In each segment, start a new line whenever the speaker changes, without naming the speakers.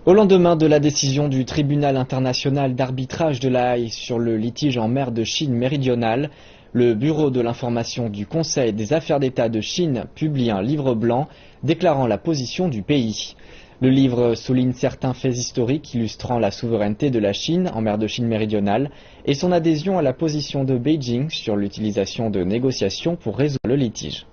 Au lendemain de la décision du tribunal international d'arbitrage de La Haye sur le litige en mer de Chine méridionale, le Bureau de l'information du Conseil des affaires d'État de Chine publie un livre blanc déclarant la position du pays. Le livre souligne certains faits historiques illustrant la souveraineté de la Chine en mer de Chine méridionale et son adhésion à la position de Beijing sur l'utilisation de négociations pour résoudre le litige.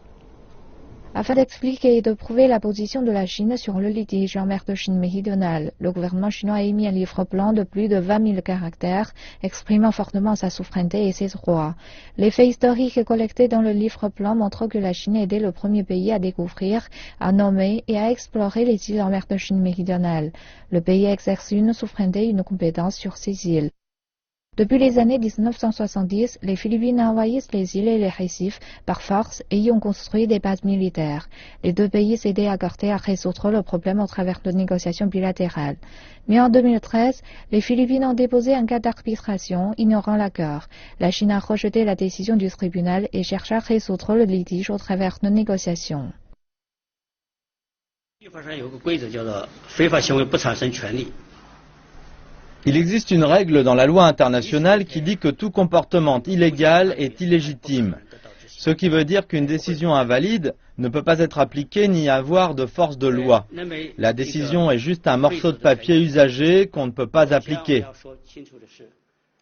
Afin d'expliquer et de prouver la position de la Chine sur le litige en mer de Chine méridionale, le gouvernement chinois a émis un livre blanc de plus de 20 000 caractères, exprimant fortement sa souveraineté et ses droits. Les faits historiques collectés dans le livre blanc montrent que la Chine a été le premier pays à découvrir, à nommer et à explorer les îles en mer de Chine méridionale. Le pays exerce une souveraineté et une compétence sur ces îles. Depuis les années 1970, les Philippines envahissent les îles et les récifs par force et y ont construit des bases militaires. Les deux pays s'étaient accordés à résoudre le problème au travers de négociations bilatérales. Mais en 2013, les Philippines ont déposé un cas d'arbitration ignorant l'accord. La Chine a rejeté la décision du tribunal et cherche à résoudre le litige au travers de négociations.
Il existe une règle dans la loi internationale qui dit que tout comportement illégal est illégitime, ce qui veut dire qu'une décision invalide ne peut pas être appliquée ni avoir de force de loi. La décision est juste un morceau de papier usagé qu'on ne peut pas appliquer.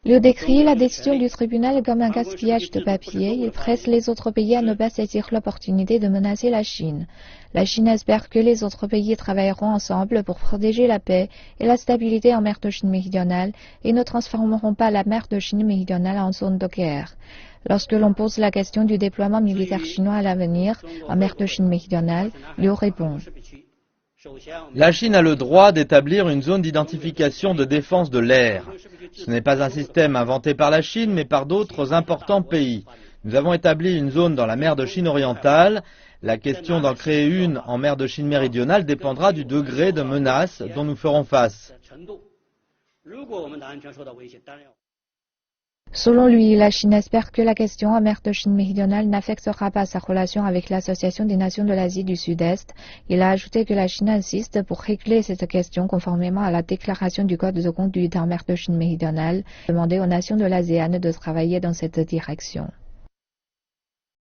Liu décrit la décision du tribunal comme un gaspillage de papier. Il presse les autres pays à ne pas saisir l'opportunité de menacer la Chine. La Chine espère que les autres pays travailleront ensemble pour protéger la paix et la stabilité en mer de Chine méridionale et ne transformeront pas la mer de Chine méridionale en zone de guerre. Lorsque l'on pose la question du déploiement militaire chinois à l'avenir en mer de Chine méridionale, Liu répond.
La Chine a le droit d'établir une zone d'identification de défense de l'air. Ce n'est pas un système inventé par la Chine, mais par d'autres importants pays. Nous avons établi une zone dans la mer de Chine orientale. La question d'en créer une en mer de Chine méridionale dépendra du degré de menace dont nous ferons face.
Selon lui, la Chine espère que la question en mer de Chine méridionale n'affectera pas sa relation avec l'Association des nations de l'Asie du Sud-Est. Il a ajouté que la Chine insiste pour régler cette question conformément à la déclaration du Code de conduite en mer de Chine méridionale, demandé aux nations de l'ASEAN de travailler dans cette direction.